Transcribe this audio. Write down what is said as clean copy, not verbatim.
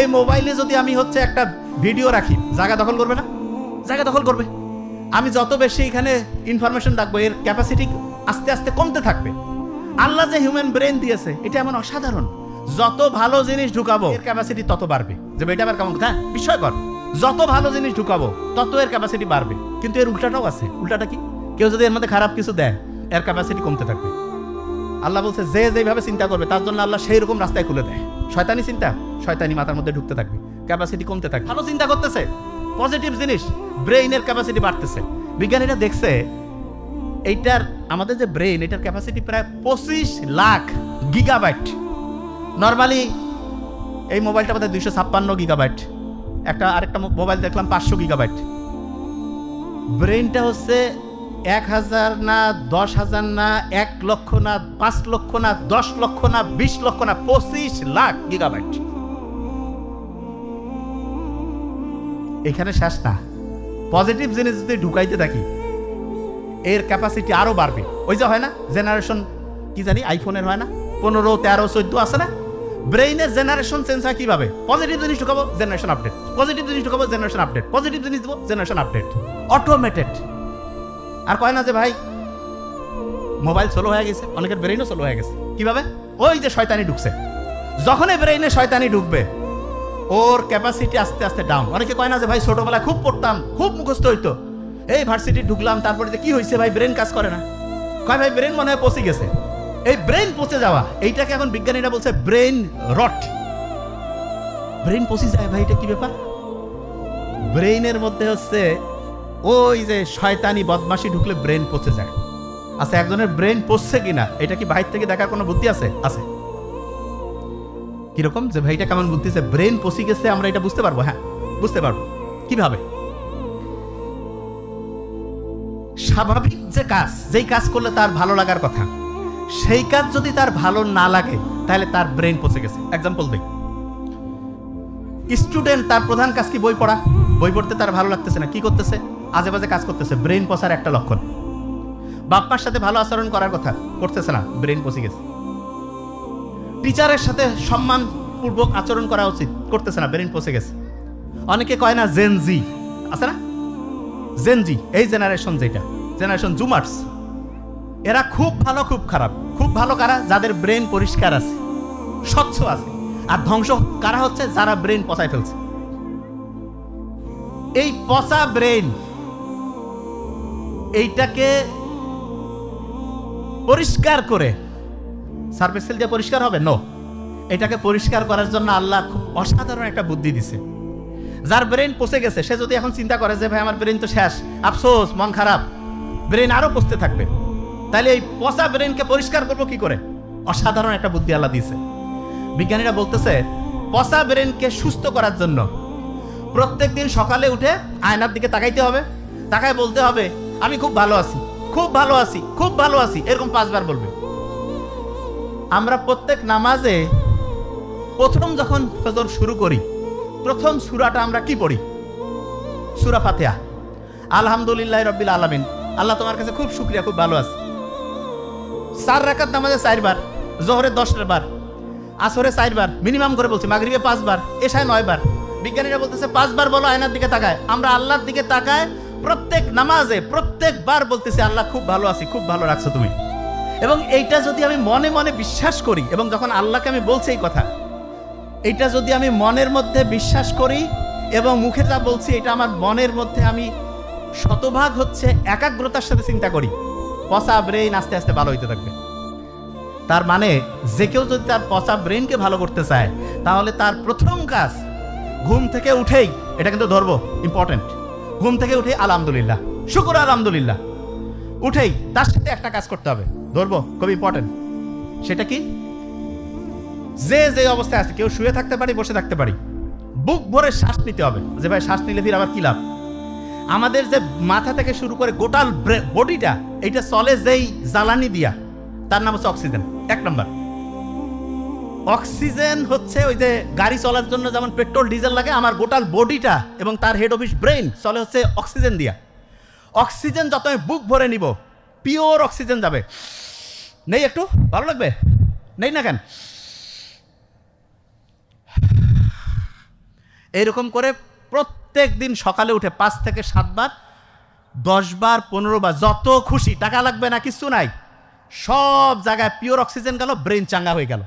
এই মোবাইলে যদি আমি হচ্ছে একটা ভিডিও রাখি, জায়গা দখল করবে না? জায়গা দখল করবে। আমি যত বেশি এখানে ইনফরমেশন রাখবো, এর ক্যাপাসিটি আস্তে আস্তে কমতে থাকবে। আল্লাহ যে হিউম্যান ব্রেন দিয়েছে, এটা এমন অসাধারণ। যত ভালো জিনিস ঢুকাবো, এর ক্যাপাসিটি তত বাড়বে। যে এটা আবার কেমন কথা, বিস্ময়কর। যত ভালো জিনিস ঢুকাবো, তত এর ক্যাপাসিটি বাড়বে। কিন্তু এর উল্টাটাও আছে। উল্টাটা কি? কেউ যদি এর মধ্যে খারাপ কিছু দেয়, এর ক্যাপাসিটি কমতে থাকবে। আল্লাহ বলছে, যে যেভাবে চিন্তা করবে তার জন্য আল্লাহ সেই রকম রাস্তায় খুলে দেয়। শয়তানি চিন্তা, শয়তানি মাথার মধ্যে ঢুকতে থাকবে, ক্যাপাসিটি কমতে থাকবে। ভালো চিন্তা করতেছে, পজিটিভ জিনিস, ব্রেইনের ক্যাপাসিটি বাড়তেছে। বিজ্ঞানীরা দেখছে এইটার, আমাদের যে ব্রেইন, এটার ক্যাপাসিটি প্রায় 25 লাখ গিগাবাইট। নর্মালি এই মোবাইলটা আমাদের 256 গিগাবাইট, আরেকটা মোবাইল দেখলাম 500 গিগাবাইট। ব্রেইনটা হচ্ছে 1000 না 10,000 না 1 লক্ষ না 5 লক্ষ না 10 লক্ষ না 20 লক্ষ না 25 লাখ গিগাবাইট। এখানে শেষ না। পজিটিভ জিনিস যদি ঢুকাইতে থাকি, এর ক্যাপাসিটি আরো বাড়বে। ওই যে হয় না জেনারেশন, কি জানি আইফোনের হয় না 15, 13, 14 আছে না? ব্রেইনের জেনারেশন চেঞ্জ হয় কিভাবে? পজিটিভ জিনিস ঢুকাবো, জেনারেশন আপডেট, পজিটিভ জিনিস ঢুকাবো, জেনারেশন আপডেট, পজিটিভ জিনিস দেবো, জেনারেশন আপডেট, অটোমেটেড। আর কয় না যে ভাই মোবাইল স্লো হয়ে গেছে, অনেকের ব্রেইনও স্লো হয়ে গেছে। কিভাবে? ওই যে শয়তানি ঢুকছে। যখনই ব্রেইনে শয়তানি ঢুকবে, ওর ক্যাপাসিটি আস্তে আস্তে ডাউন। অনেকে কয় না যে ভাই ছোটবেলায় খুব পড়তাম, খুব মুখস্থ হইতো, এই ভার্সিটি ঢুকলাম, তারপরে যে কি হয়েছে ভাই, ব্রেন কাজ করে না। কয় ভাই ব্রেন মনে হয় পচে গেছে। এই ব্রেন পচে যাওয়া, এইটাকে এখন বিজ্ঞানীরা বলছে ব্রেন রট। ব্রেন পচে যায় ভাই, এটা কি ব্যাপার? ব্রেইনের মধ্যে হচ্ছে ওই যে শয়তানি বদমাশি ঢুকলে ব্রেন পচে যায়। আচ্ছা, একজনের ব্রেন পচছে কিনা এটা কি বাইরে থেকে দেখার কোনো বুদ্ধি আছে? আছে। কিরকম যে ভাইটা কেমন বুঝতেছে, ব্রেন পচে গেছে, আমরা এটা বুঝতে পারবো? হ্যাঁ, বুঝতে পারবো। কিভাবে? স্বাভাবিক যে কাজ, যেই কাজ করলে তার ভালো লাগার কথা, সেই কাজ যদি তার ভালো না লাগে, তাহলে তার ব্রেন পচে গেছে। এক্সাম্পল দিই, স্টুডেন্ট, তার প্রধান কাজ কি? বই পড়া। বই পড়তে তার ভালো লাগতেছে না, কি করতেছে? আজে বাজে কাজ করতেছে, ব্রেন পচার একটা লক্ষণ। বাপ্পার সাথে ভালো আচরণ করার কথা, করতেছে না, ব্রেন পচে গেছে। টিচারের সাথে সম্মানপূর্বক আচরণ করা উচিত, করতেছে না, ব্রেন পচে গেছে। অনেকে কয় না জেনজি আছে না, জেনজি, এই জেনারেশন, যেটা জেনারেশন জুমার্স, এরা খুব ভালো খুব খারাপ। খুব ভালো কারা? যাদের ব্রেন পরিষ্কার আছে, স্বচ্ছ আছে। আর ধ্বংস কারা হচ্ছে? যারা ব্রেন পচায় ফেলছে। এই পচা ব্রেন, এইটাকে পরিষ্কার করে, সার্ফেস সেল দিয়ে পরিষ্কার হবে? নো। এটাকে পরিষ্কার করার জন্য আল্লাহ খুব অসাধারণ একটা বুদ্ধি দিছে। যার ব্রেন পচে গেছে, সে যদি এখন চিন্তা করে যে ভাই আমার ব্রেন তো শেষ, আফসোস, মন খারাপ, ব্রেন আরো পচতে থাকবে, তাহলে এই পচা ব্রেনকে পরিষ্কার করবো কি করে? অসাধারণ একটা বুদ্ধি আল্লাহ দিয়েছে। বিজ্ঞানীরা বলতেছে, পচা ব্রেনকে সুস্থ করার জন্য প্রত্যেক দিন সকালে উঠে আয়নার দিকে তাকাইতে হবে, তাকায় বলতে হবে আমি খুব ভালো আছি, খুব ভালো আছি, খুব ভালো আছি, এরকম 5 বার বলবে। আমরা প্রত্যেক নামাজে প্রথম যখন ফজর শুরু করি, প্রথম সূরাটা আমরা কি পড়ি? সূরা ফাতিহা। আলহামদুলিল্লাহি রাব্বিল আলামিন, আল্লাহ তোমার কাছে খুব শুকরিয়া, খুব ভালো আছি। 4 রাকাত নামাজে 4 বার, জোহরে 10 বার, আসরে 4 বার, মিনিমাম করে বলছি, মাগরিবে 5 বার, এশায় 9 বার। বিজ্ঞানীরা বলতেছে 5 বার বলো, আয়নার দিকে তাকায়। আমরা আল্লাহর দিকে তাকায় প্রত্যেক নামাজে, প্রত্যেকবার বলতেছি আল্লাহ খুব ভালো আছি, খুব ভালো রাখছো তুমি। এবং এইটা যদি আমি মনে মনে বিশ্বাস করি, এবং যখন আল্লাহকে আমি বলছি এই কথা, এইটা যদি আমি মনের মধ্যে বিশ্বাস করি এবং মুখে যা বলছি এটা আমার মনের মধ্যে আমি শতভাগ হচ্ছে একাগ্রতার সাথে চিন্তা করি, পচা ব্রেইন আস্তে আস্তে ভালো হইতে থাকবে। তার মানে যে কেউ যদি তার পচা ব্রেইনকে ভালো করতে চায়, তাহলে তার প্রথম কাজ ঘুম থেকে উঠেই, এটা কিন্তু ধরবো ইম্পর্টেন্ট, ঘুম থেকে উঠে আলহামদুলিল্লাহ, শুকর আলহামদুলিল্লাহ, উঠেই তার সাথে একটা কাজ করতে হবে, ধরবো খুব ইম্পর্টেন্ট। সেটা কি? যে অবস্থায় আছে, কেউ শুয়ে থাকতে পারি, বসে থাকতে পারি, বুক ভরে শ্বাস নিতে হবে। যে ভাই শ্বাস নিলে ফির আবার কি লাভ? আমাদের যে মাথা থেকে শুরু করে গোটাল বডিটা, এইটা চলে যেই জ্বালানি দিয়া, তার নাম হচ্ছে অক্সিজেন। 1 নম্বর, অক্সিজেন হচ্ছে ওই যে গাড়ি চলার জন্য যেমন পেট্রোল ডিজেল লাগে, আমার গোটাল বডিটা এবং তার হেড অফিস ব্রেইন চলে হচ্ছে অক্সিজেন দিয়া। অক্সিজেন যত আমি বুক ভরে নিব, পিওর অক্সিজেন যাবে। নেই একটু ভালো লাগবে? নেই না কেন? এইরকম করে প্রত্যেক দিন সকালে উঠে 5 থেকে 7 বার, 10 বার, 15 বার, যত খুশি, টাকা লাগবে না, কিছু নাই, সব জায়গায় পিওর অক্সিজেন গেল, ব্রেন চাঙ্গা হয়ে গেল।